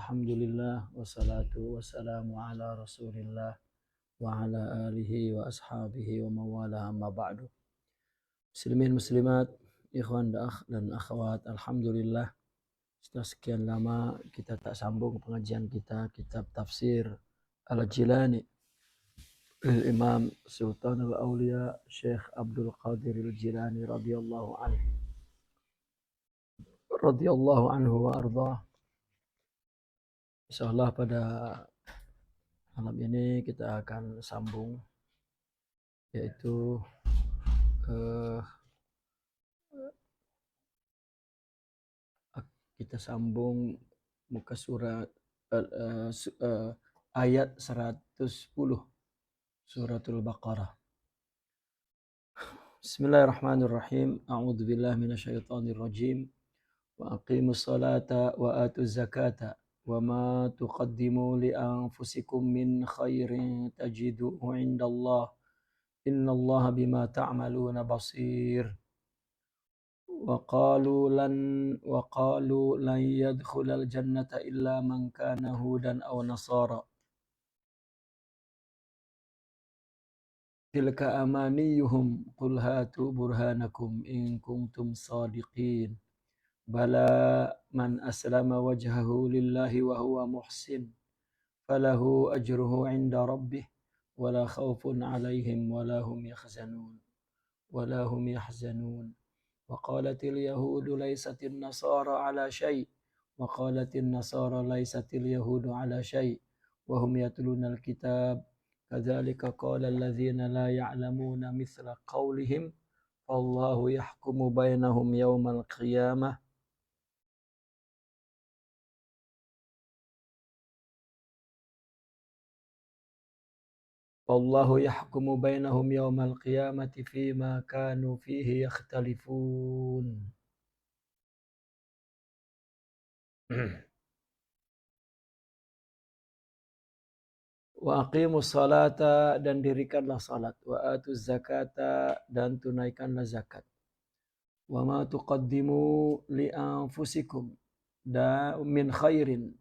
Alhamdulillah wassalatu wassalamu ala Rasulillah wa ala alihi wa ashabihi wa mawala amma ba'du. Muslimin muslimat, ikhwan dan akhwat, alhamdulillah setelah sekian lama kita tak sambung pengajian kita kitab tafsir Al-Jilani Imam Sultan Al-Awliya Syekh Abdul Qadir Al-Jilani radhiyallahu anhu wa ardhah. Insyaallah pada malam ini kita akan sambung, yaitu kita sambung muka surat ayat 110 suratul Baqarah. Bismillahirrahmanirrahim. A'udzu billahi minasyaitonir rajim. Wa aqimus salata wa atuz zakata wa ma tuqaddimu li anfusikum min khairin tajiduhu 'indallah innallaha bima ta'maluna basir. وقالوا لن يدخل الجنة إلا من كان هودا أو نصارى تلك أمانيهم قل هاتوا برهانكم إن كنتم صادقين بلى من أسلم وجهه لله وهو محسن فله أجره عند ربه ولا خوف عليهم ولا هم يحزنون وقالت اليهود ليست النصارى على شيء وقالت النصارى ليست اليهود على شيء وهم يتلون الكتاب كذلك قال الذين لا يعلمون مثل قولهم فالله يحكم بينهم يوم القيامة والله يحكم بينهم يوم القيامة فيما كانوا فيه يختلفون. Wa aqimus salata, dan dirikanlah salat, wa atuz zakata, dan tunaikanlah zakat. Wa ma tuqaddimu li anfusikum, da min khairin,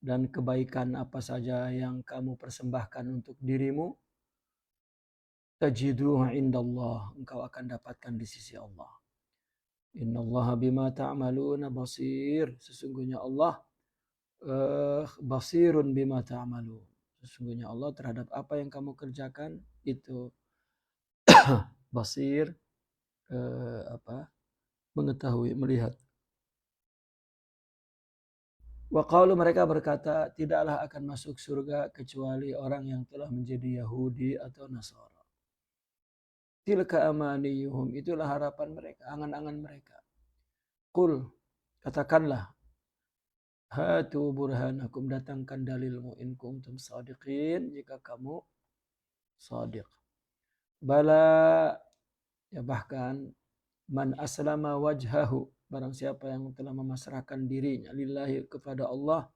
dan kebaikan apa saja yang kamu persembahkan untuk dirimu, tajiduhu indallah, engkau akan dapatkan di sisi Allah. Innallaha bima ta'maluna basir, sesungguhnya Allah basirun bima ta'malun, sesungguhnya Allah terhadap apa yang kamu kerjakan itu basir, mengetahui, melihat. Wa qalu, mereka berkata, tidaklah akan masuk surga kecuali orang yang telah menjadi Yahudi atau Nasara. Tilka amaniyuhum, itulah harapan mereka, angan-angan mereka. Qul, katakanlah, hatu burhanakum, datangkan dalilmu, in kuntum shadiqin, jika kamu shadiq. Bala, ya bahkan, man aslama wajhahu, barang siapa yang telah memasrahkan dirinya lillahi, kepada Allah,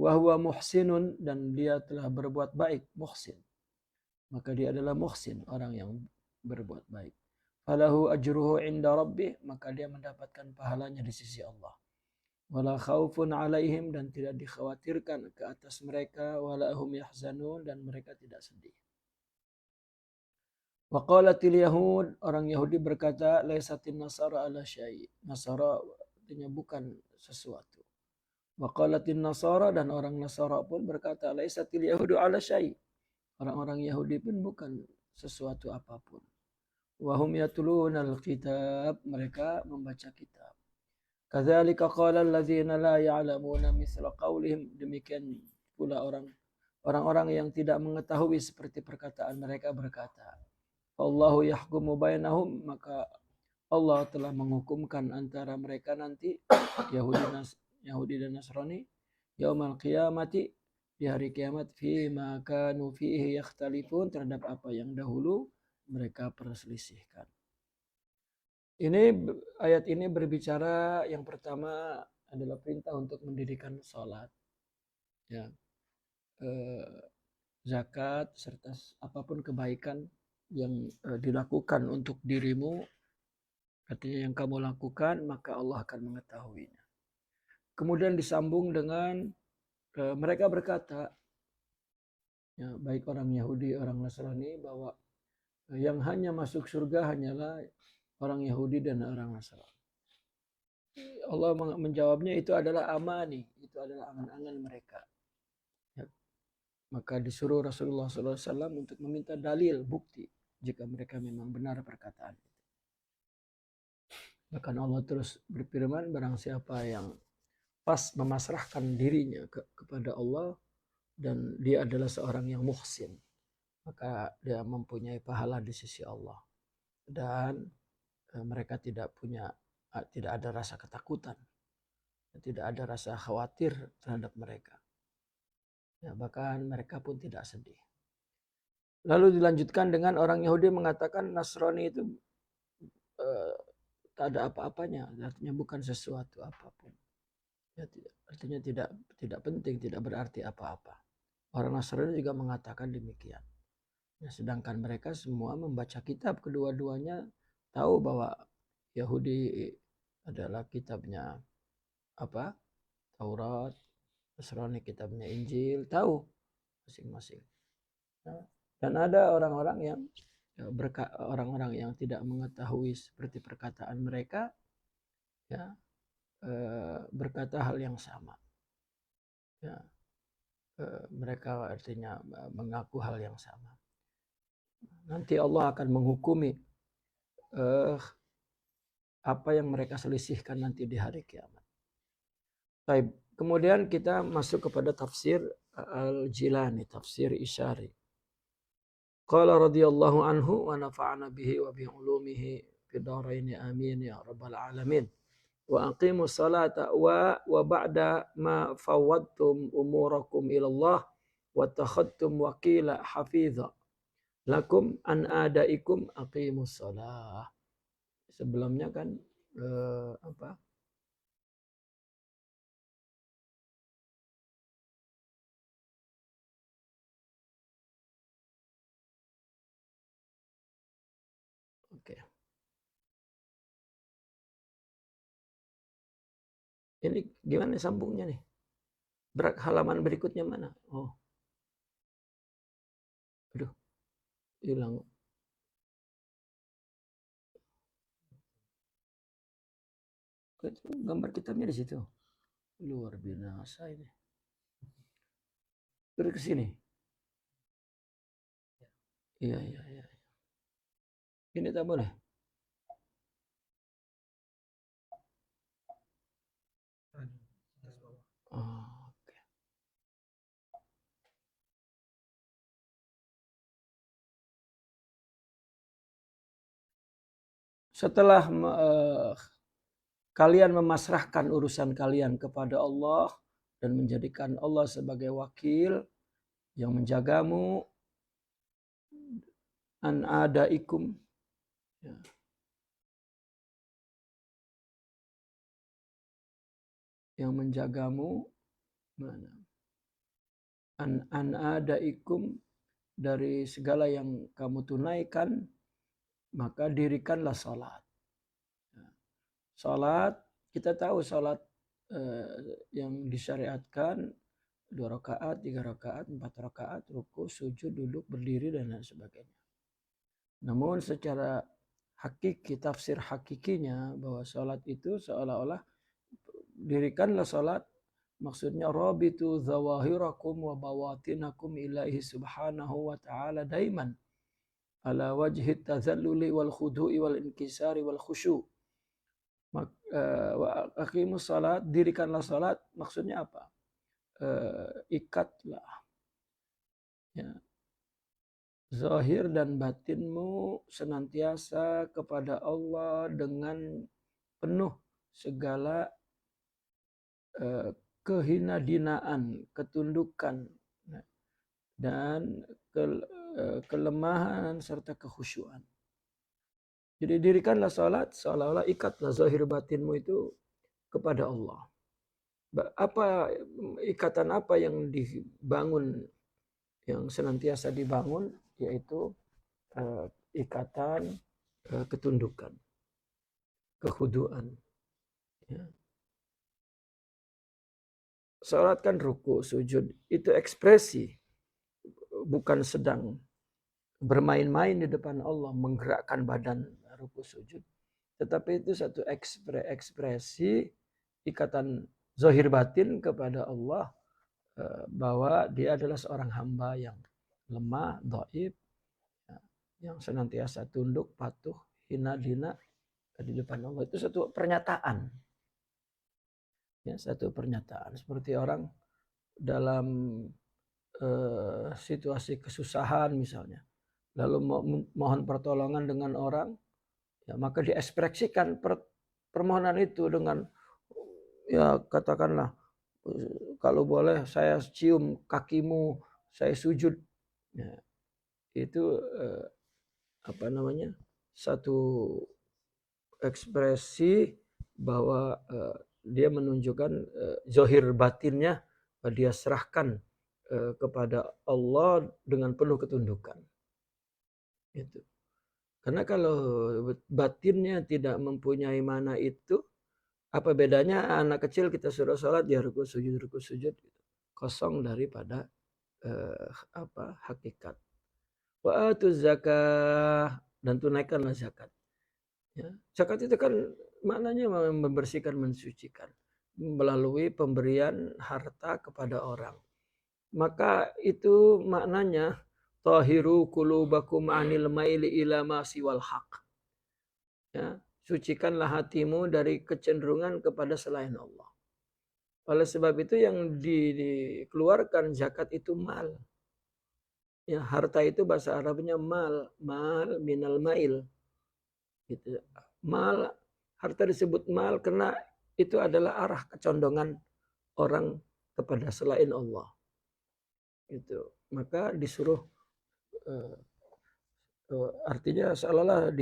wa huwa muhsinun, dan dia telah berbuat baik, muhsin, maka dia adalah muhsin, orang yang berbuat baik. Falahu ajruhu inda rabbih, maka dia mendapatkan pahalanya di sisi Allah. Wala khaufun alaihim, dan tidak dikhawatirkan ke atas mereka, wala hum yahzanun, dan mereka tidak sedih. Wa qalatil yahud, orang Yahudi berkata, laisatin nasara ala syai', Nasara artinya bukan sesuatu. Wa qalatin nasara, dan orang Nasara pun berkata, laisatil yahudu ala syai', orang-orang Yahudi pun bukan sesuatu apapun. Wa hum yatlunal kitab, mereka membaca kitab. Kadzalika qala alladzina la ya'lamuna mithla qaulihim, demikian pula orang-orang yang tidak mengetahui seperti perkataan mereka berkata, Allahu yahkumu bainahum, maka Allah telah menghukumkan antara mereka nanti, Yahudi dan Nasrani, yaumal qiyamati, di hari kiamat, fima kanu fihi yakhtalifun, terhadap apa yang dahulu mereka perselisihkan. Ini ayat ini berbicara, yang pertama adalah perintah untuk mendirikan salat, ya, zakat, serta apapun kebaikan yang dilakukan untuk dirimu, artinya yang kamu lakukan, maka Allah akan mengetahuinya. Kemudian disambung dengan mereka berkata, ya, baik orang Yahudi, orang Nasrani, bahwa yang hanya masuk surga hanyalah orang Yahudi dan orang Nasrani. Allah menjawabnya itu adalah amani, itu adalah angan-angan mereka. Ya. Maka disuruh Rasulullah SAW untuk meminta dalil, bukti, jika mereka memang benar perkataan itu. Bahkan Allah terus berfirman, barang siapa yang pas memasrahkan dirinya kepada Allah dan dia adalah seorang yang muhsin, maka dia mempunyai pahala di sisi Allah. Dan mereka tidak ada rasa ketakutan, tidak ada rasa khawatir terhadap mereka. Ya, bahkan mereka pun tidak sedih. Lalu dilanjutkan dengan orang Yahudi mengatakan Nasrani itu tak ada apa-apanya, artinya bukan sesuatu apapun. Ya, artinya tidak penting, tidak berarti apa-apa. Orang Nasrani juga mengatakan demikian. Ya, sedangkan mereka semua membaca kitab, kedua-duanya tahu bahwa Yahudi adalah kitabnya apa? Taurat, Nasrani kitabnya Injil, tahu masing-masing. Nah, dan ada orang-orang yang tidak mengetahui seperti perkataan mereka, ya, berkata hal yang sama. Ya, mereka artinya mengaku hal yang sama. Nanti Allah akan menghukumi apa yang mereka selisihkan nanti di hari kiamat. Baik, kemudian kita masuk kepada tafsir Al-Jilani, tafsir Isyari. Qala radhiyallahu anhu wa nafa'ana bihi wa bi ulumihi fid dharain amin ya rabbal alamin. Wa aqimus salata wa ba'da ma fawwadtum umurakum ila Allah wa takhadtum wakila hafiza lakum an adaikum aqimus salah. Sebelumnya kan apa? Oke. Ini gimana sambungnya nih? Halaman berikutnya mana? Oh. Aduh. Hilang. Gambar kitabnya di situ. Luar biasa ini. Terus ke sini. Iya. Ini tak boleh. Oh, okay. Setelah kalian memasrahkan urusan kalian kepada Allah dan menjadikan Allah sebagai wakil yang menjagamu, an adaikum, ya. Yang menjagamu mana? An adaikum, dari segala yang kamu tunaikan, maka dirikanlah salat. Salat, kita tahu salat yang disyariatkan 2 rakaat, 3 rakaat, 4 rakaat, ruku, sujud, duduk, berdiri, dan lain sebagainya. Namun secara hakiki, tafsir hakikinya bahwa salat itu seolah-olah dirikanlah salat, maksudnya rabitu zawahirakum wa bawatinakum ilahi subhanahu wa ta'ala daiman ala wajhi tazalluli wal khudu'i wal inkisari wal khusyu'. Wa aqimus salat, dirikanlah salat, maksudnya apa? Ikatlah, ya, zahir dan batinmu senantiasa kepada Allah dengan penuh segala kehinadinaan, ketundukan, dan kelemahan serta kekhusyuan. Jadi dirikanlah salat seolah-olah ikatlah zahir batinmu itu kepada Allah. Ikatan apa yang dibangun, yang senantiasa dibangun, yaitu ikatan ketundukan, kekhuduan. Ya. Salat kan ruku, sujud, itu ekspresi, bukan sedang bermain-main di depan Allah, menggerakkan badan ruku sujud. Tetapi itu satu ekspresi ikatan zahir batin kepada Allah, bahwa dia adalah seorang hamba yang lemah, dhaif, yang senantiasa tunduk, patuh, hina dina di depan Allah. Itu satu pernyataan. Ya, satu pernyataan. Seperti orang dalam situasi kesusahan misalnya, lalu mohon pertolongan dengan orang, ya maka diekspresikan permohonan itu dengan, ya katakanlah, kalau boleh saya cium kakimu, saya sujud. Ya, itu satu ekspresi bahwa dia menunjukkan zahir batinnya, dia serahkan kepada Allah dengan penuh ketundukan. Itu. Karena kalau batinnya tidak mempunyai mana itu, apa bedanya anak kecil kita suruh sholat dia ruku sujud kosong daripada hakikat. Wa atuz zakah, dan tunaikanlah zakat. Ya. Zakat itu kan maknanya membersihkan, mensucikan melalui pemberian harta kepada orang. Maka itu maknanya tahiru qulubakum anil maili ila ma siwal haq. Ya, sucikanlah hatimu dari kecenderungan kepada selain Allah. Oleh sebab itu yang dikeluarkan zakat itu mal. Ya, harta itu bahasa Arabnya mal minal mail. Gitu. Mal, harta disebut mal karena itu adalah arah kecondongan orang kepada selain Allah. Itu. Maka disuruh artinya seolah-olah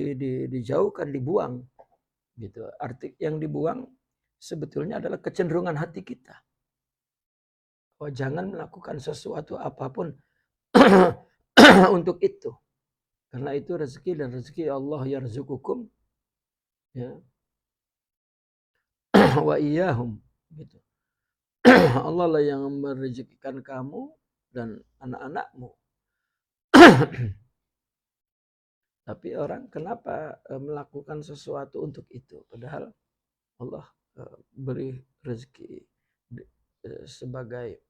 dijauhkan, dibuang. Gitu. Arti yang dibuang sebetulnya adalah kecenderungan hati kita. Oh, jangan melakukan sesuatu apapun untuk itu. Karena itu rezeki, dan rezeki Allah yarzuqukum, ya, wa iyyahum, gitu. Allah lah yang merezekikan kamu dan anak-anakmu. Tapi orang kenapa melakukan sesuatu untuk itu? Padahal Allah beri rezeki sebagai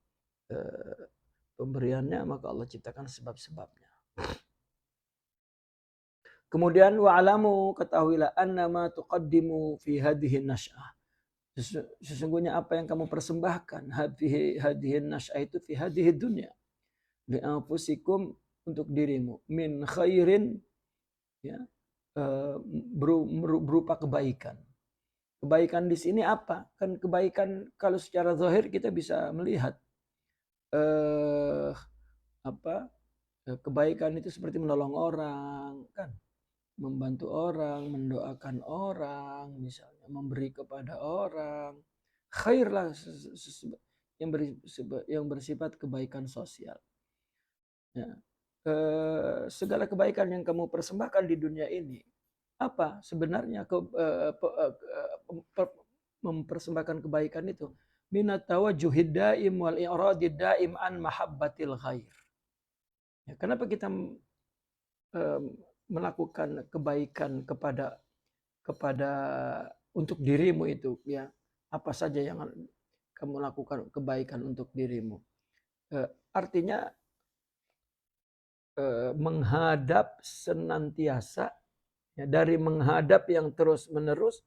pemberiannya, maka Allah ciptakan sebab-sebabnya. Kemudian wa'alamu, ketahuilah, annama tuqaddimu fi hadhihi nasy'ah. Sesungguhnya apa yang kamu persembahkan, hadhihi nasy'ah itu fi hadhihi dunya, li anfusikum, untuk dirimu, min khairin, ya, berupa kebaikan. Kebaikan di sini apa? Kan kebaikan kalau secara zahir kita bisa melihat kebaikan itu seperti menolong orang, kan? Membantu orang, mendoakan orang, misalnya memberi kepada orang. Khair lah yang bersifat kebaikan sosial. Ya. Segala kebaikan yang kamu persembahkan di dunia ini, apa sebenarnya mempersembahkan kebaikan itu? Minat tawajjuhid daim wal i'radid daim an mahabbatil ghair. Ya, kenapa kita melakukan kebaikan kepada untuk dirimu itu, ya, apa saja yang kamu lakukan kebaikan untuk dirimu, artinya menghadap senantiasa, ya, dari menghadap yang terus menerus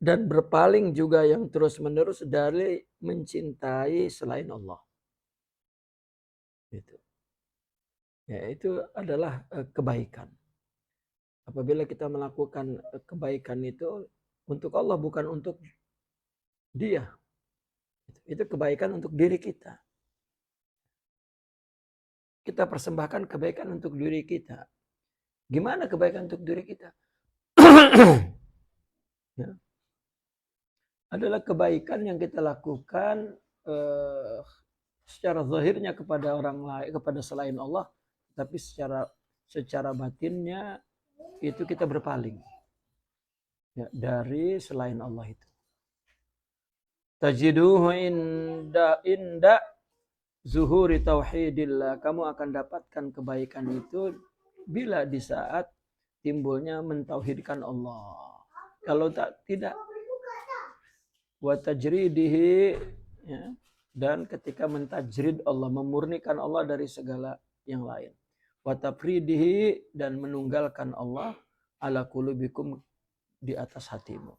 dan berpaling juga yang terus menerus dari mencintai selain Allah. Gitu. Ya, itu adalah kebaikan. Apabila kita melakukan kebaikan itu untuk Allah, bukan untuk dia. Itu kebaikan untuk diri kita. Kita persembahkan kebaikan untuk diri kita. Gimana kebaikan untuk diri kita? Ya. Adalah kebaikan yang kita lakukan secara zahirnya kepada orang lain, kepada selain Allah, tapi secara batinnya itu kita berpaling, ya, dari selain Allah itu. tajiduhu inda zuhuri tauhidillah. Kamu akan dapatkan kebaikan itu bila di saat timbulnya mentauhidkan Allah. Kalau tidak, wa tajridihi, ya, dan ketika mentajrid Allah, memurnikan Allah dari segala yang lain. Wa tafridihi, dan menunggalkan Allah ala qulubikum, di atas hatimu.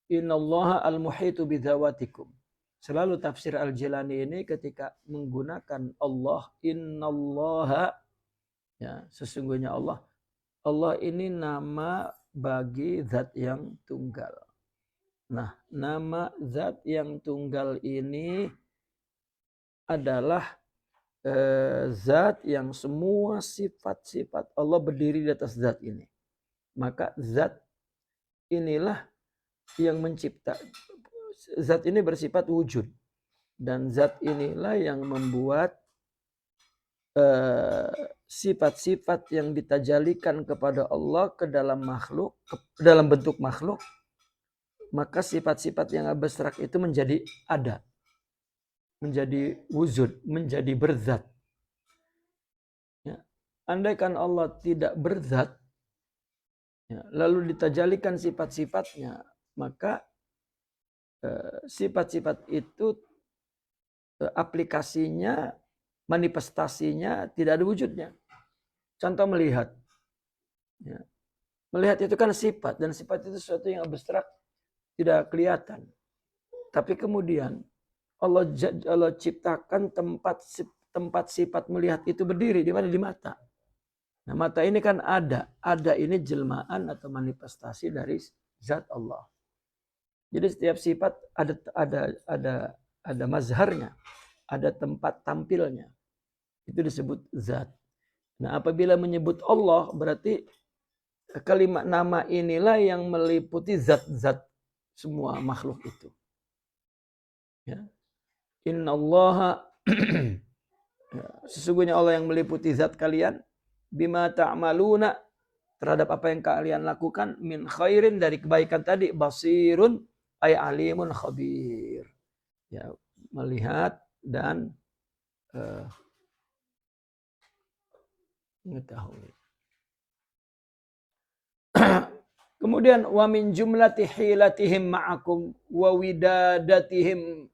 Innallaha al-muhitu bidzawatikum. Selalu tafsir Al-Jilani ini ketika menggunakan Allah, innallaha, ya, sesungguhnya Allah. Allah ini nama bagi zat yang tunggal. Nah, nama zat yang tunggal ini adalah zat yang semua sifat-sifat Allah berdiri di atas zat ini. Maka zat inilah yang mencipta. Zat ini bersifat wujud. Dan zat inilah yang membuat sifat-sifat yang ditajalikan kepada Allah ke dalam makhluk, dalam bentuk makhluk. Maka sifat-sifat yang abstrak itu menjadi ada. Menjadi wujud, menjadi berzat. Ya. Andaikan Allah tidak berzat, ya, lalu ditajalikan sifat-sifatnya, maka sifat-sifat itu aplikasinya, manifestasinya tidak ada wujudnya. Contoh melihat. Ya. Melihat itu kan sifat, dan sifat itu sesuatu yang abstrak, tidak kelihatan. Tapi kemudian Allah ciptakan tempat sifat melihat itu berdiri di mana? Di mata. Nah, mata ini kan ada ini jelmaan atau manifestasi dari zat Allah. Jadi setiap sifat ada mazharnya, ada tempat tampilnya. Itu disebut zat. Nah, apabila menyebut Allah, berarti kalimat nama inilah yang meliputi zat-zat semua makhluk itu. Ya. Innallaha, sesungguhnya Allah yang meliputi zat kalian, bima ta'maluna, terhadap apa yang kalian lakukan, min khairin, dari kebaikan tadi, basirun ay alimun khabir. Ya, melihat dan mengetahui. Kemudian wa min jumlati hilatihim ma'akum wa widadatihim,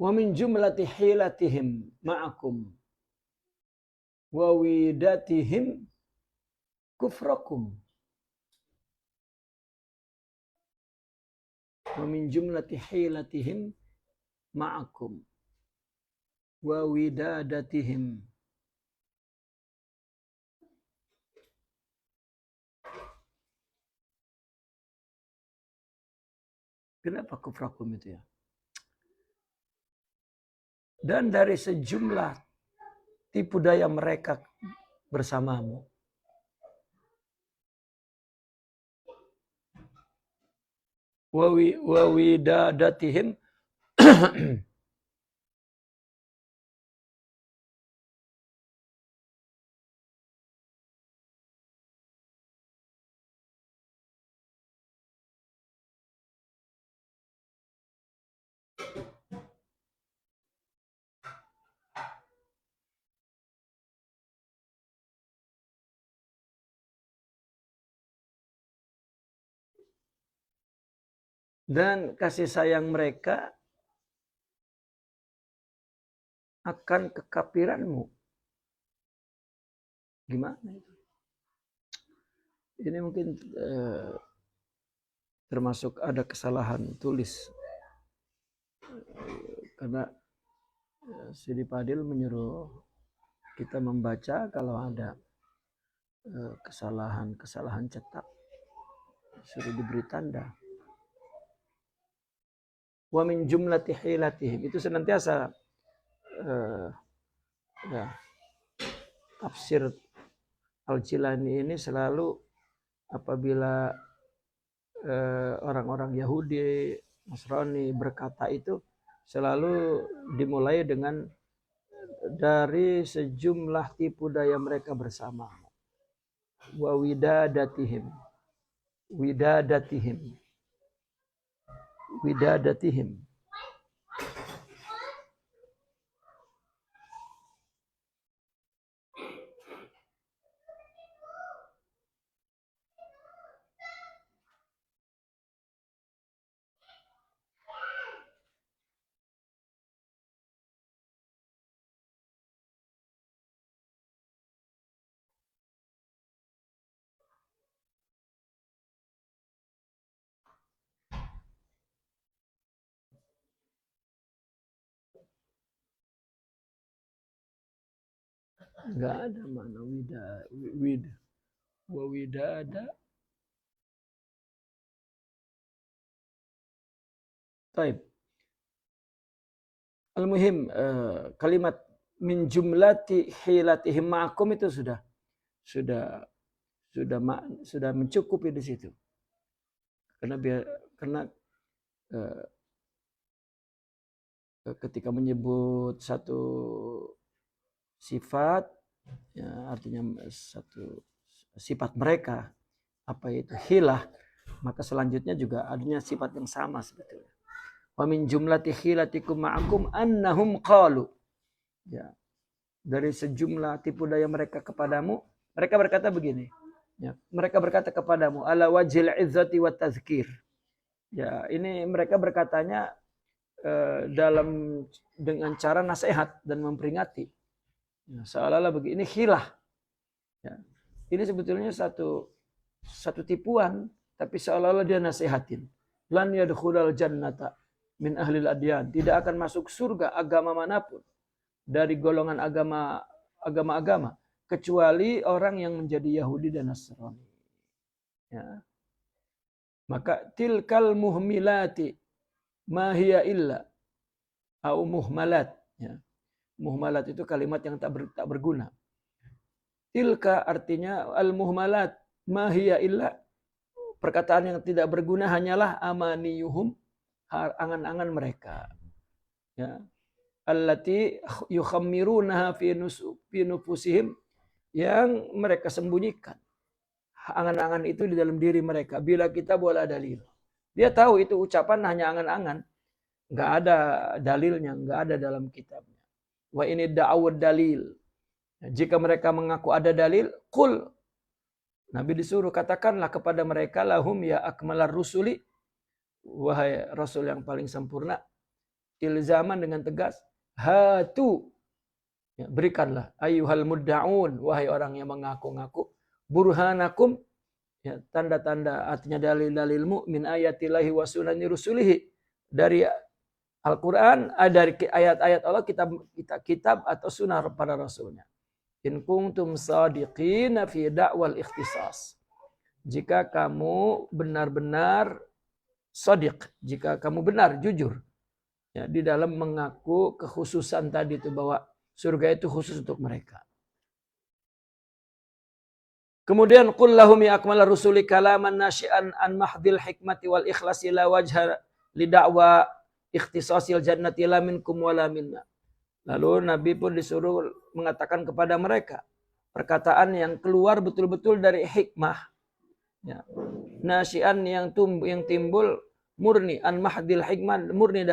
wa min jumlati hilatihim ma'akum wa widatihim kufrakum. Wa min jumlati hilatihim ma'akum wa widadatihim. Kenapa kufrakum itu ya? Dan dari sejumlah tipu daya mereka bersamamu. Wa widadatihim dan kasih sayang mereka akan kekafiranmu. Gimana itu? Ini mungkin termasuk ada kesalahan tulis. Karena Sidi Padil menyuruh kita membaca kalau ada kesalahan cetak, suruh diberi tanda. Wa min jumlati hilatihim, itu senantiasa ya, tafsir Al-Jilani ini selalu apabila orang-orang Yahudi, Nasrani berkata itu selalu dimulai dengan dari sejumlah tipu daya mereka bersama. Wa widadatihim. Enggak ada mana wa widada. Taib. Al-muhim kalimat min jumlati hilatihim ma'akum itu sudah mencukupi di situ. Karena ketika menyebut satu sifat, ya, artinya satu sifat mereka, apa itu hilah, maka selanjutnya juga adanya sifat yang sama sebetulnya. Wa min jumlati khilatikum ma'akum annahum qalu. Ya. Dari sejumlah tipu daya mereka kepadamu, mereka berkata begini. Ya, mereka berkata kepadamu ala wajhil izzati wat tazkir. Ya, ini mereka berkatanya dengan cara nasihat dan memperingati. Ya, seolah-olah begini khilah. Ya. Ini sebetulnya satu tipuan, tapi seolah-olah dia nasihatin. Lan yadkhulal jannata min ahlil adyan. Tidak akan masuk surga agama manapun dari golongan agama-agama kecuali orang yang menjadi Yahudi dan Nasrani. Ya. Maka tilkal muhmilati ma hiya illa au muhmalat. Ya. Muhmalat itu kalimat yang tak berguna. Tilka artinya al-muhmalat ma hiya illa, perkataan yang tidak berguna hanyalah amaniyuhum, angan-angan mereka. Ya. Allati yukhammirunaha fi nufusihim, yang mereka sembunyikan angan-angan itu di dalam diri mereka. Bila kita wala dalil, dia tahu itu ucapan hanya angan-angan, nggak ada dalilnya, nggak ada dalam kitabnya. Wa ini da'awud dalil, jika mereka mengaku ada dalil, qul, Nabi disuruh katakanlah kepada mereka, lahum ya akmalar rusuli, wahai rasul yang paling sempurna, ilzaman dengan tegas, hatu, ya, berikanlah, ayyuhal mudda'un, wahai orang yang mengaku-ngaku, burhanakum, ya, tanda-tanda, artinya dalil-dalilmu, min ayatillahi wa sunani rusulihi, dari Al-Quran, dari ayat-ayat Allah, kitab atau sunnah para rasulnya. In kuntum sadiqina fi da'wal ikhtisas. Jika kamu benar-benar sadiq, jika kamu benar, jujur, ya, di dalam mengaku kekhususan tadi itu, bahwa surga itu khusus untuk mereka. Kemudian qul lahum ya akmalar rusuli kalaman nasyi'an an mahdil hikmati wal ikhlasi la wajha li da'wa ikhtisasil jannati la minkum wala minna. Lalu Nabi pun disuruh mengatakan kepada mereka perkataan yang keluar betul-betul dari hikmah. Ya. Nasyi'an yang timbul murni an mahdil hikmah, murni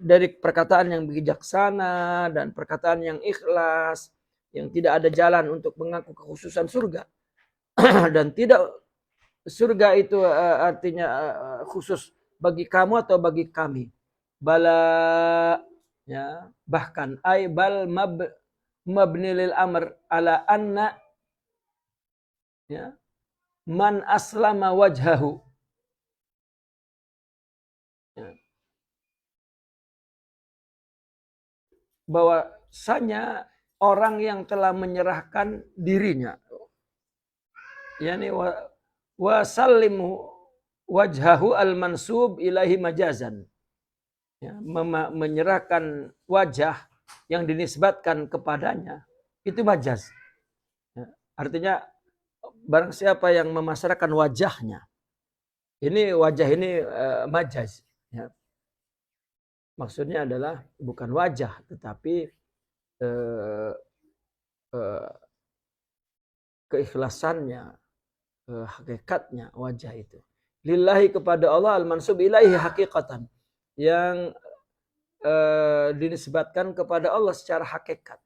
dari perkataan yang bijaksana dan perkataan yang ikhlas, yang tidak ada jalan untuk mengaku kekhususan surga. Dan tidak surga itu artinya khusus bagi kamu atau bagi kami. Bala, ya, bahkan ay bal mabni lil amr ala anna, ya, man aslama wajhahu. Ya. Bahwasanya orang yang telah menyerahkan dirinya, yani wa sallimu wajhahu al-mansub ilahi majazan, ya, menyerahkan wajah yang dinisbatkan kepadanya, itu majaz. Ya, artinya barang siapa yang memasrahkan wajahnya, ini wajah ini majaz. Ya. Maksudnya adalah bukan wajah, tetapi keikhlasannya, hakikatnya wajah itu. Lillahi kepada Allah al-mansub ilaihi hakikatan. Yang dinisbatkan kepada Allah secara hakikat.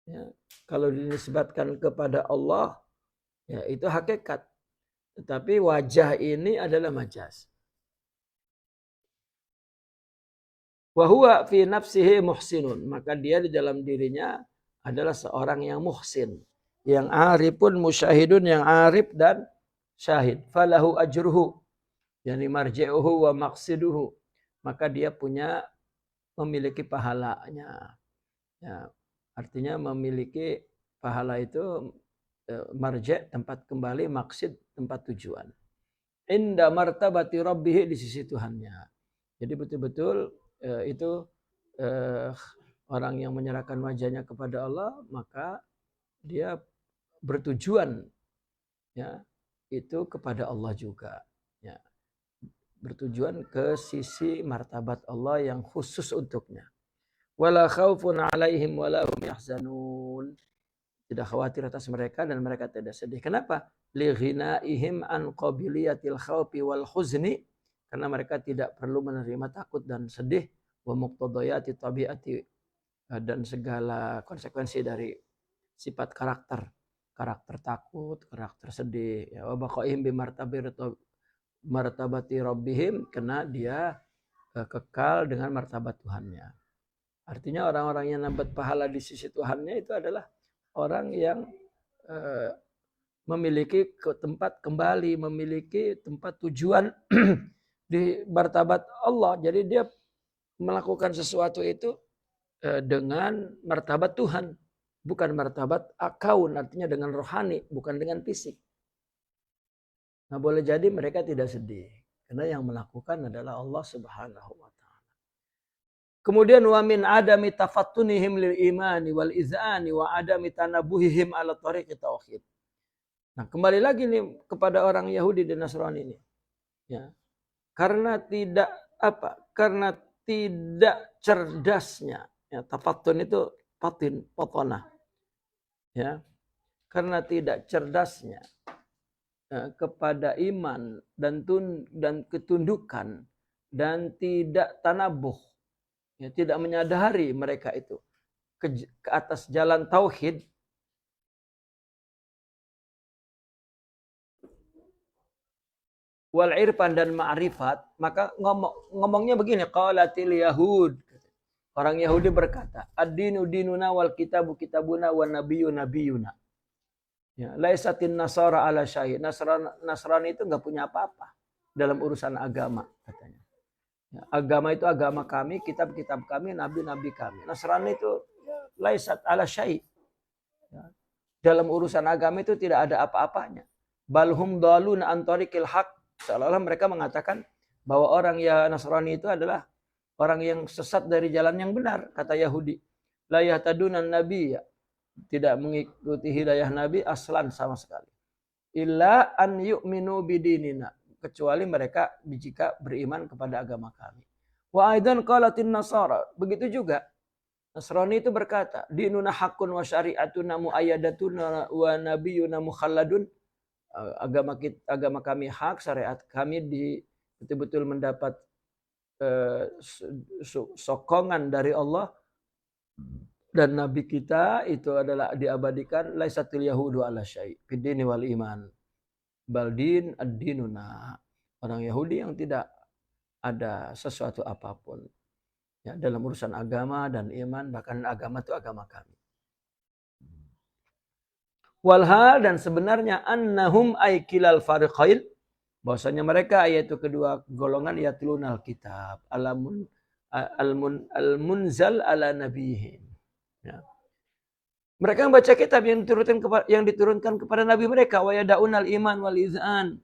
Ya. Kalau dinisbatkan kepada Allah, ya itu hakikat. Tetapi wajah ini adalah majaz. Wa huwa fi nafsihi muhsinun. Maka dia di dalam dirinya adalah seorang yang muhsin. Yang arifun musyahidun, yang arif dan syahid. Falahu ajruhu. Yani marji'uhu wa maqsiduhu. Maka dia memiliki pahalanya. Ya, artinya memiliki pahala itu marji', tempat kembali, maksud, tempat tujuan. Inda martabati rabbih, di sisi Tuhannya. Jadi betul-betul itu orang yang menyerahkan wajahnya kepada Allah, maka dia bertujuan, ya, itu kepada Allah juga, ya, bertujuan ke sisi martabat Allah yang khusus untuknya. Wala khaufun alaihim wala hum yahzanun. Tidak khawatir atas mereka dan mereka tidak sedih. Kenapa? Li ghinaihim an qabiliyatil khaufi wal huzni. Karena mereka tidak perlu menerima takut dan sedih, wa muqtadayati tabiati, dan segala konsekuensi dari sifat karakter takut, karakter sedih. Ya, wa baqaihim bi martabati rabbihim, karena dia kekal dengan martabat Tuhannya. Artinya orang-orang yang dapat pahala di sisi Tuhannya itu adalah orang yang memiliki tempat kembali, memiliki tempat tujuan di martabat Allah. Jadi dia melakukan sesuatu itu dengan martabat Tuhan, bukan martabat akaun, artinya dengan rohani, bukan dengan fisik. Nah, boleh jadi mereka tidak sedih karena yang melakukan adalah Allah Subhanahu wa taala. Kemudian wa min adami tafattunihim lil imani wal iz'ani wa adami tanabuhihim ala tariqi tauhid. Nah, kembali lagi nih kepada orang Yahudi dan Nasrani ini. Ya. Karena tidak cerdasnya, ya, tafattun itu potona. Ya. Karena tidak cerdasnya kepada iman dan ketundukan dan tidak tanabuh, ya, tidak menyadari mereka itu ke atas jalan tauhid, wal irfan dan ma'rifat, maka ngomongnya begini, qalatil yahud, orang Yahudi berkata, ad-dinu dinuna wal kitabu kitabuna wan nabiyyu nabiyuna. Ya, laisatin nasara ala syai'. Nasrani itu enggak punya apa-apa dalam urusan agama, katanya. Ya, agama itu agama kami, kitab-kitab kami, nabi-nabi kami. Nasrani itu laisat ala syai'. Ya, dalam urusan agama itu tidak ada apa-apanya. Balhum daluna an tariqil haq. Seolah-olah mereka mengatakan bahwa orang ya Nasrani itu adalah orang yang sesat dari jalan yang benar, kata Yahudi. La yahtadunan nabi, ya, tidak mengikuti hidayah Nabi aslan sama sekali. Illa an yu'minu bidinina, kecuali mereka jika beriman kepada agama kami. Wa aidan qalatin nasara, begitu juga Nasrani itu berkata, dinuna haqqun wa syari'atuna muayyadatuna wa nabiyyuna mukhalladun. Agama kami hak, syariat kami betul-betul mendapat sokongan dari Allah, dan nabi kita itu adalah diabadikan. Laisatul yahudu ala syai' fid dini wal iman bal din ad-dinuna. Orang Yahudi yang tidak ada sesuatu apapun, ya, dalam urusan agama dan iman, bahkan agama itu agama kami. Walhal, dan sebenarnya annahum aikilal fariqain, bahwasanya mereka yaitu kedua golongan yatlunal kitab al-munzal ala nabihim. Ya. Mereka membaca kitab yang diturunkan kepada nabi mereka, wa yada'unal iman wal iz'an,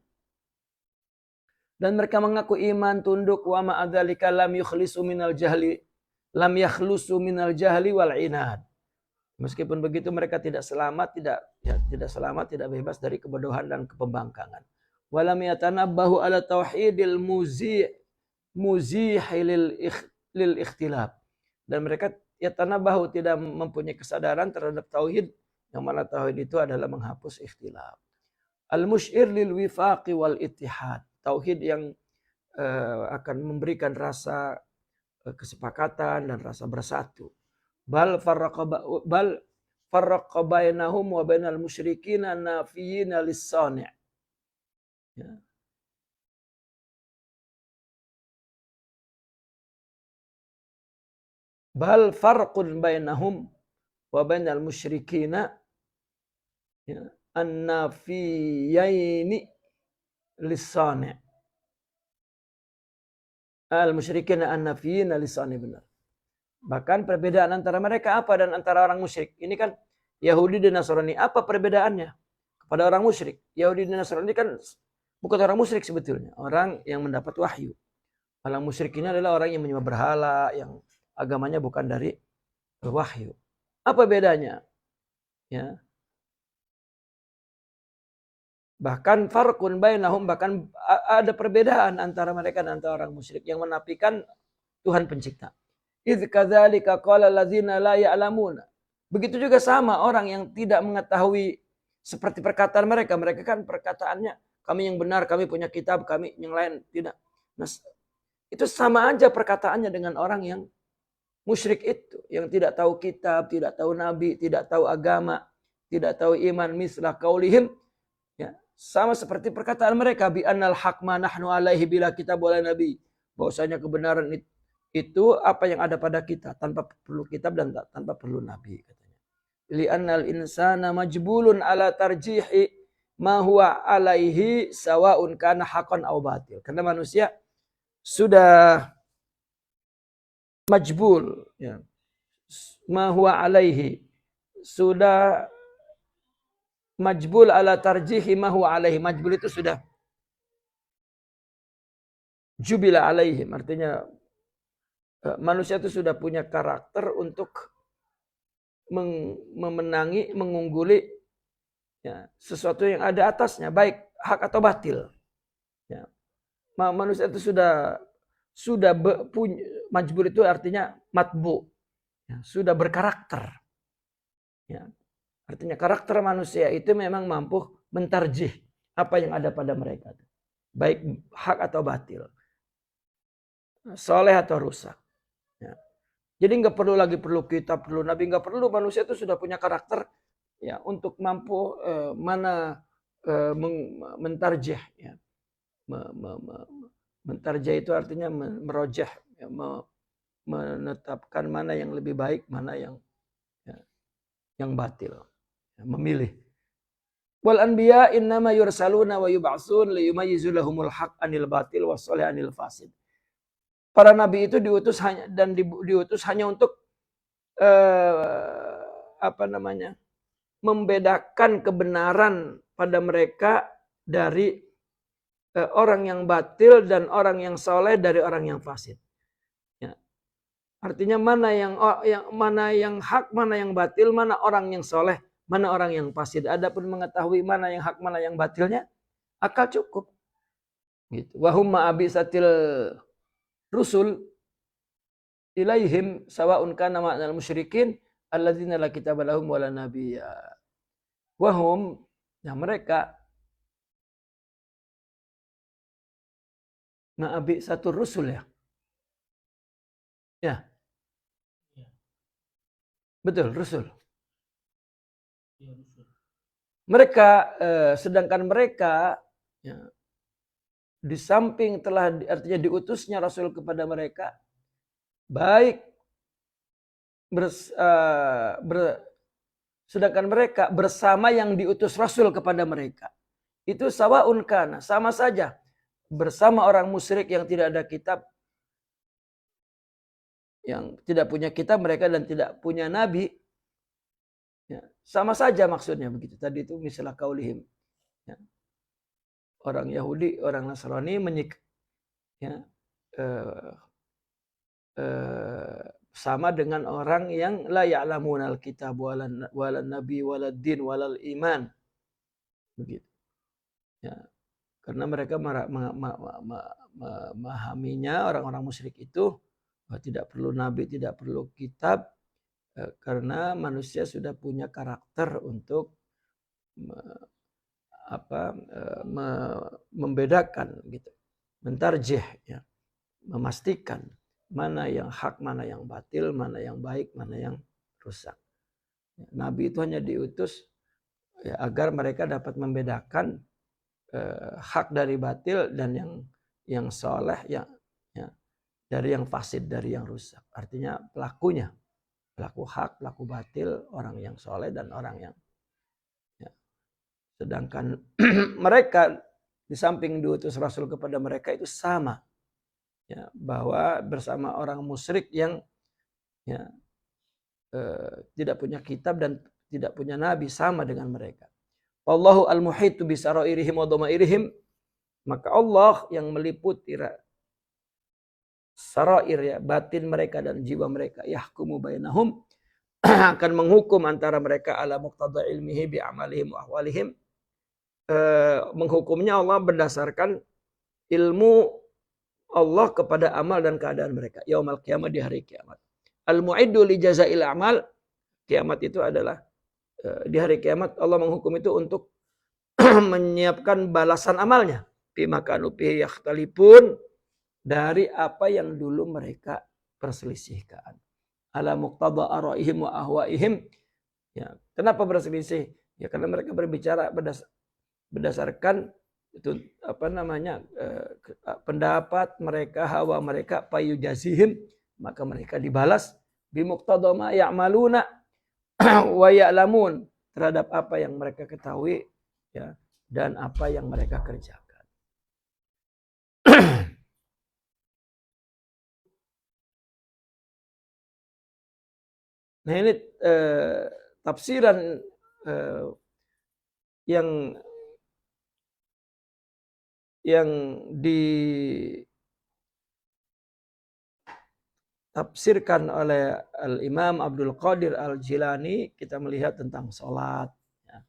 Dan mereka mengaku iman, tunduk, wa ma'adzalika lam yakhlusu minal jahli wal inad. Meskipun begitu mereka tidak selamat, tidak bebas dari kebodohan dan kepembangkangan. Walam yatanabbahu ala tauhidil lil ikhtilaf. Dan mereka yatanabahu tidak mempunyai kesadaran terhadap tauhid, yang mana tauhid itu adalah menghapus ikhtilaf. Al-musyir lil wifaqi wal ittihad. Tauhid yang akan memberikan rasa kesepakatan dan rasa bersatu. Bal farraqa bainahum wa bainal musyrikin nafiyina lis-sani'. Ya. Bal farqun bainahum wa bainal musyrikin an-nafiyaini lis-sani'. Al-musyrikin an-nafiyina lis-sani', benar. Bahkan perbedaan antara mereka apa dan antara orang musyrik. Ini kan Yahudi dan Nasrani. Apa perbedaannya kepada orang musyrik? Yahudi dan Nasrani kan bukan orang musyrik sebetulnya. Orang yang mendapat wahyu. Orang musyrik ini adalah orang yang menyembah berhala, yang agamanya bukan dari wahyu. Apa bedanya? Ya. Bahkan farqun bainahum, bahkan ada perbedaan antara mereka dan antara orang musyrik yang menafikan Tuhan pencipta. Idz kadzalika qala alladzina la ya'lamuna. Begitu juga sama orang yang tidak mengetahui seperti perkataan mereka. Mereka kan perkataannya kami yang benar, kami punya kitab, kami yang lain tidak. Nah, itu sama aja perkataannya dengan orang yang musyrik itu, yang tidak tahu kitab, tidak tahu nabi, tidak tahu agama, tidak tahu iman, mislah qaulihim, ya, sama seperti perkataan mereka bi annal haq ma nahnu alaihi bila kitab wala nabi. Bahwasanya kebenaran itu apa yang ada pada kita, tanpa perlu kitab dan tanpa perlu nabi, katanya. Li'annal insana majbulun ala tarjihi ma huwa alaihi sawa'un kana haqqan aw batil. Karena manusia sudah majbul, ya. Ma huwa alaihi, sudah majbul ala tarjihi ma huwa alaihi. Majbul itu sudah jubila alaihim, artinya manusia itu sudah punya karakter untuk memenangi, mengungguli, ya, sesuatu yang ada atasnya, baik hak atau batil. Ya. Manusia itu sudah punya, majbur itu artinya matbu, ya, sudah berkarakter. Ya. Artinya karakter manusia itu memang mampu mentarjih apa yang ada pada mereka, baik hak atau batil, soleh atau rusak. Ya. Jadi nggak perlu lagi kitab, perlu nabi, nggak perlu. Manusia itu sudah punya karakter, ya, untuk mampu mana mentarjih, ya. Mentarjih itu artinya merojah, ya, menetapkan mana yang lebih baik, mana yang batil, ya, memilih. Wal anbiya innama yursaluna wa yub'atsun liyumayyizu lahumul haq anil batil was shalih anil fasid. Para nabi itu diutus hanya untuk membedakan kebenaran pada mereka dari orang yang batil dan orang yang soleh dari orang yang fasid. Ya. Artinya mana yang hak, mana yang batil, mana orang yang soleh, mana orang yang fasid. Adapun mengetahui mana yang hak, mana yang batilnya, akal cukup. Gitu. Wahum ma'abisatil rusul ilaihim sawa'un kana ma'al musyrikin alladzina la kitaba lahum wala nabiyya. Wahum, ya, mereka ma'abisatul rusul, ya. Ya. Betul, rusul. Mereka sedangkan mereka, ya, di samping telah artinya diutusnya Rasul kepada mereka, baik sedangkan mereka bersama yang diutus Rasul kepada mereka. Itu sawaun kana, sama saja bersama orang musyrik yang tidak ada kitab, yang tidak punya kitab mereka dan tidak punya nabi, ya, sama saja maksudnya begitu. Tadi itu misalnya kaulihim, ya. Orang Yahudi, orang Nasrani ya, sama dengan orang yang la ya'lamunal kitab walan nabi walad din walal iman, begitu ya, karena mereka memahaminya, orang-orang musyrik itu tidak perlu nabi, tidak perlu kitab, karena manusia sudah punya karakter untuk membedakan gitu, mentarjih ya, memastikan mana yang hak, mana yang batil, mana yang baik, mana yang rusak. Nabi itu hanya diutus ya, agar mereka dapat membedakan hak dari batil dan yang soleh ya, dari yang fasid, dari yang rusak. Artinya pelakunya, pelaku hak, pelaku batil, orang yang soleh dan orang yang ya. Sedangkan mereka di samping diutus Rasul kepada mereka itu sama ya, bahwa bersama orang musyrik yang ya, tidak punya kitab dan tidak punya nabi, sama dengan mereka. Wallahu al-muhitu bisarairihim wa dhamairihim, maka Allah yang meliputi sarair ya, batin mereka dan jiwa mereka, yahkumu bainahum akan menghukum antara mereka ala muqtada ilmihi bi amalihim wa ahwalihim, menghukumnya Allah berdasarkan ilmu Allah kepada amal dan keadaan mereka. Yaumal qiyamah, di hari kiamat. Al-mu'iddu li jazail amal, kiamat itu adalah di hari kiamat Allah menghukum itu untuk menyiapkan balasan amalnya. Bima kanu fihi yakhtalifun, dari apa yang dulu mereka perselisihkan. Ala muqtada araihim wa ahwaihim. Ya, kenapa berselisih? Ya karena mereka berbicara berdasarkan itu pendapat mereka, hawa mereka, payujazihim, maka mereka dibalas bimuqtada ma ya'maluna wa ya'lamun, terhadap apa yang mereka ketahui ya, dan apa yang mereka kerjakan. Nah ini tafsiran yang ditafsirkan oleh Al-Imam Abdul Qadir Al-Jilani. Kita melihat tentang sholat ya,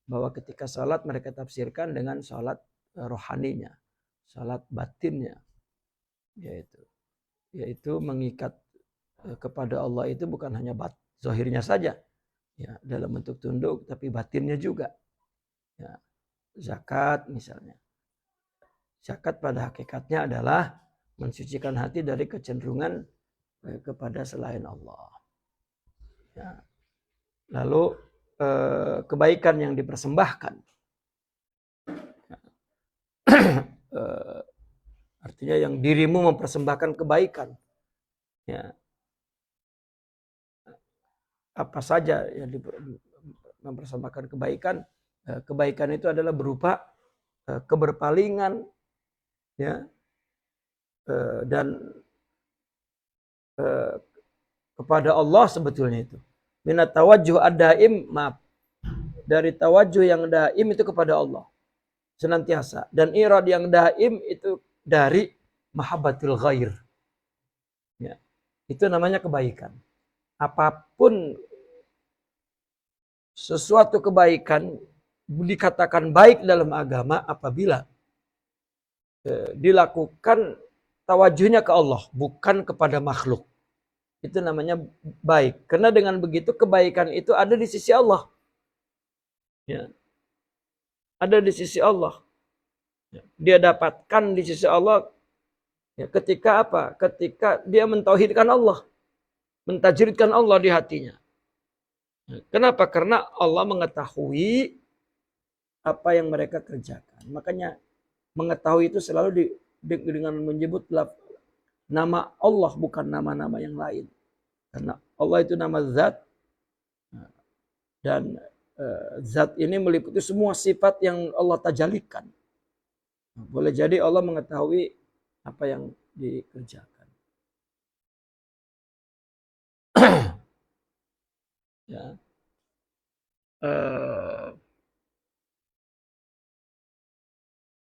bahwa ketika sholat mereka tafsirkan dengan sholat rohaninya, sholat batinnya, yaitu mengikat kepada Allah itu bukan hanya zahirnya saja ya, dalam bentuk tunduk, tapi batinnya juga ya. Zakat misalnya, zakat pada hakikatnya adalah mensucikan hati dari kecenderungan kepada selain Allah ya. Lalu kebaikan yang dipersembahkan artinya yang dirimu mempersembahkan kebaikan ya, apa saja yang mempersembahkan kebaikan, kebaikan itu adalah berupa keberpalingan ya, dan kepada Allah sebetulnya itu. Minat tawajjuh ad-daim, maaf, dari tawajjuh yang daim itu kepada Allah senantiasa, dan irad yang daim itu dari mahabbatil ghair ya. Itu namanya kebaikan. Apapun sesuatu kebaikan dikatakan baik dalam agama apabila dilakukan tawajuhnya ke Allah, bukan kepada makhluk. Itu namanya baik. Karena dengan begitu kebaikan itu ada di sisi Allah. Ya. Ada di sisi Allah. Ya. Dia dapatkan di sisi Allah ya, ketika apa? Ketika dia mentauhidkan Allah. Mentajridkan Allah di hatinya. Kenapa? Karena Allah mengetahui apa yang mereka kerjakan. Makanya mengetahui itu selalu dengan menyebut nama Allah, bukan nama-nama yang lain. Karena Allah itu nama zat. Dan zat ini meliputi semua sifat yang Allah tajalikan. Boleh jadi Allah mengetahui apa yang dikerjakan. Ya.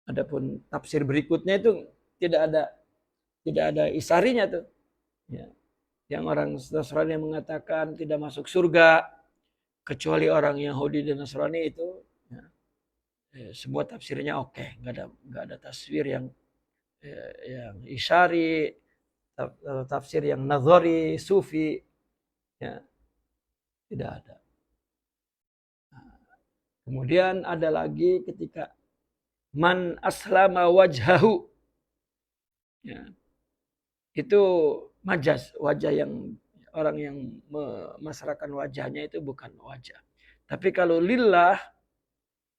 Adapun tafsir berikutnya itu tidak ada isarinya tuh. Ya. Yang orang Nasrani mengatakan tidak masuk surga kecuali orang Yahudi dan Nasrani itu, ya, semua tafsirnya oke, nggak ada tafsir yang isyari, tafsir yang nazari, sufi, ya, tidak ada. Kemudian ada lagi ketika man aslama wajhahu, ya, itu majaz, wajah yang orang yang memasrahkan wajahnya itu bukan wajah. Tapi kalau lillah,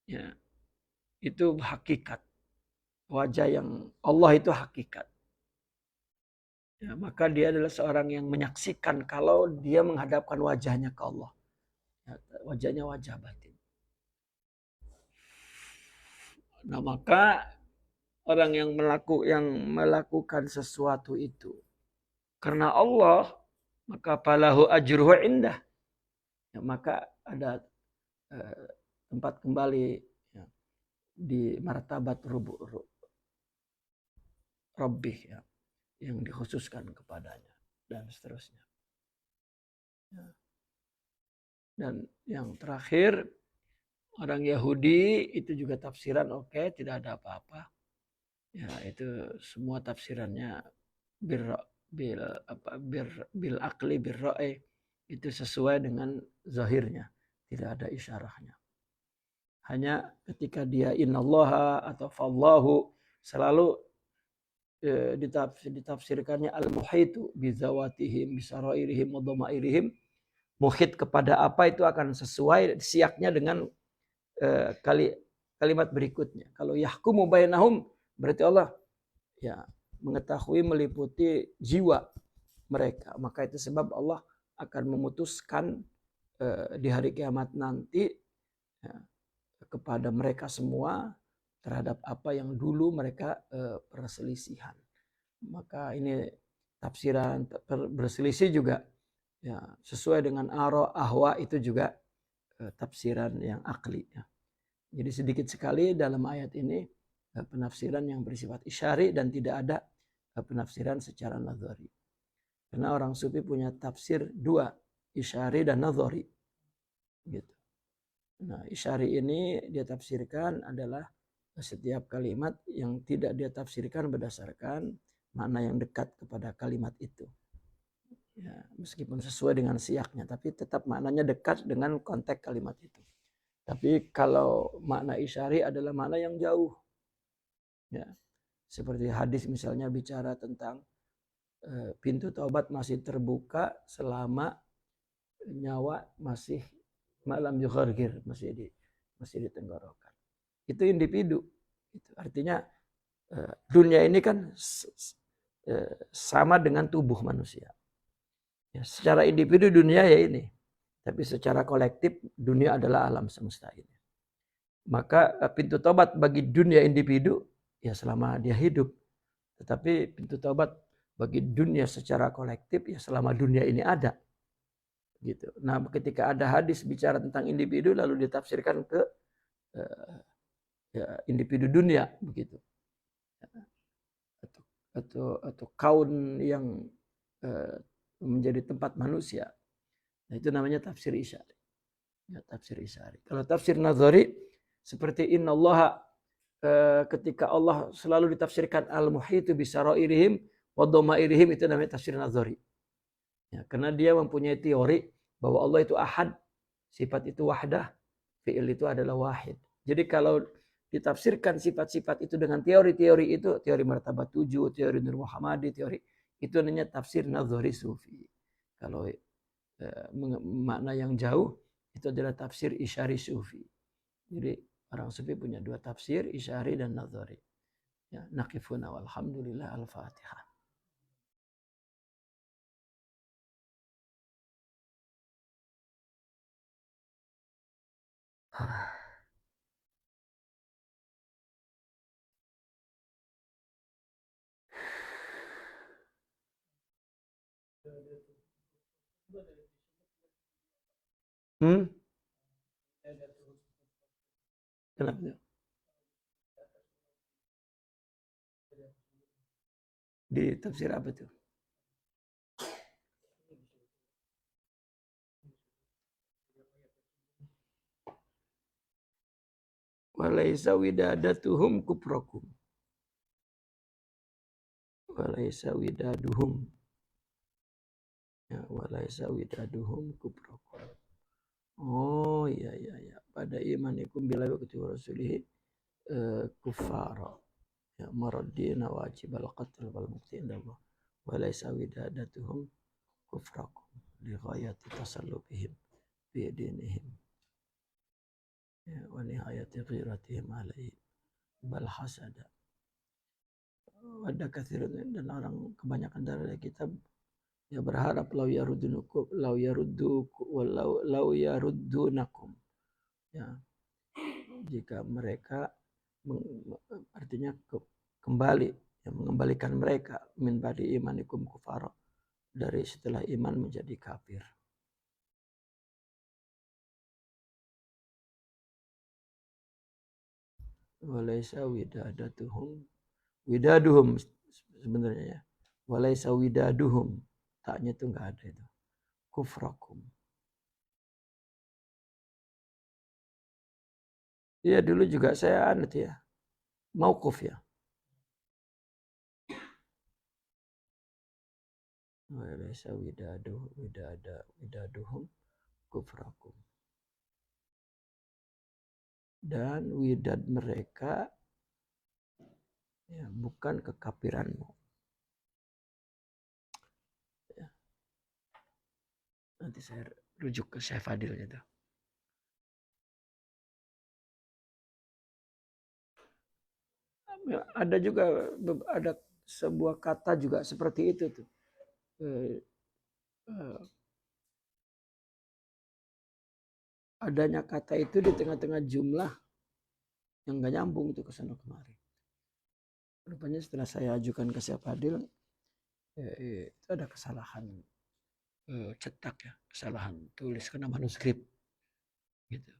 ya, itu hakikat. Wajah yang Allah itu hakikat. Ya, maka dia adalah seorang yang menyaksikan kalau dia menghadapkan wajahnya ke Allah. Ya, wajahnya wajah batin. Nah, maka orang yang melakukan sesuatu itu karena Allah, maka falahu ajruhu indah. Ya, maka ada tempat kembali, ya, di martabat Rabbih, ya, yang dikhususkan kepadanya dan seterusnya. Ya. Dan yang terakhir, orang Yahudi itu juga tafsiran oke, tidak ada apa-apa. Ya, itu semua tafsirannya bil akli bil ra'i, itu sesuai dengan zahirnya, tidak ada isyarahnya. Hanya ketika dia innallaha atau fallahu selalu ditafsirkannya al-muhitu bizawatihim bisarairihim wa dhamairihim, muhit kepada apa itu akan sesuai siaknya dengan kalimat berikutnya. Kalau yahkumu bainahum berarti Allah, ya, mengetahui meliputi jiwa mereka. Maka itu sebab Allah akan memutuskan di hari kiamat nanti, ya, kepada mereka semua terhadap apa yang dulu mereka perselisihan. Maka ini tafsiran berselisih juga, ya, sesuai dengan ahwa itu juga tafsiran yang akli, ya. Jadi sedikit sekali dalam ayat ini penafsiran yang bersifat isyari dan tidak ada penafsiran secara nazari. Karena orang sufi punya tafsir dua, isyari dan nazari. Gitu. Nah, isyari ini dia tafsirkan adalah setiap kalimat yang tidak dia tafsirkan berdasarkan makna yang dekat kepada kalimat itu. Ya, meskipun sesuai dengan siaknya, tapi tetap maknanya dekat dengan konteks kalimat itu. Tapi kalau makna isyari adalah makna yang jauh. Ya, seperti hadis misalnya bicara tentang pintu taubat masih terbuka selama nyawa masih malam yughargir, masih di tenggorokan. Itu individu. Itu artinya dunia ini kan sama dengan tubuh manusia. Ya, secara individu dunia ya ini. Tapi secara kolektif dunia adalah alam semesta ini. Maka pintu taubat bagi dunia individu ya selama dia hidup. Tetapi pintu taubat bagi dunia secara kolektif ya selama dunia ini ada. Gitu. Nah, ketika ada hadis bicara tentang individu lalu ditafsirkan ke ya, individu dunia begitu. Atau kaun yang menjadi tempat manusia. Nah, itu namanya tafsir isyari. Ya, tafsir isyari. Kalau tafsir nazari seperti innallaha, ketika Allah selalu ditafsirkan al-muhitu bisarairihim wa dhamairihim, itu namanya tafsir nazari. Ya, karena dia mempunyai teori bahwa Allah itu ahad, sifat itu wahdah, fi'il itu adalah wahid. Jadi kalau ditafsirkan sifat-sifat itu dengan teori-teori itu, teori martabat 7, teori Nur Muhammadi, teori itu namanya tafsir nazari sufi. Kalau makna yang jauh itu adalah tafsir isyari sufi. Jadi orang sufi punya dua tafsir, isyari dan nazari. Ya, naqifuna walhamdulillah, al-Fatihah. Kenapa? Di tafsir apa tuh? Walaisa widadatuhum kuprakum. Walaisa widaduhum. Ya, walaisa widaduhum kuprakum. Oh iya. Pada imanikum bila waktu rasulihi kufara. Ya, maraddina wajib al-qatl wal mukti indallah. Walaisa widadatuhum kufrakum. Li ghayati tasallubihim fi dinihim. Ya, wa nihayati ghiratihim alaihi. Bal hasada. Ada kathirun dan orang kebanyakan dari kitab ya berharap lau yaruddunakum ya, jika mereka artinya kembali ya, mengembalikan mereka min ba'di imanikum kufara, dari setelah iman menjadi kafir. Walaisa widaduhum sebenarnya ya. Walaisa widaduhum, taknya itu enggak ada itu. Kufrakum. Iya dulu juga saya anut ya. Mauquf ya. Walaisa widaduhum kufrakum. Dan widad mereka ya, bukan kekafiranmu. Ya. Nanti saya rujuk ke Syekh Fadilnya tuh. Ada juga ada sebuah kata juga seperti itu tuh. Adanya kata itu di tengah-tengah jumlah yang gak nyambung tuh ke sana kemari. Rupanya setelah saya ajukan ke Syekh Fadil, itu ada kesalahan cetak ya, kesalahan tulis karena manuskrip gitu.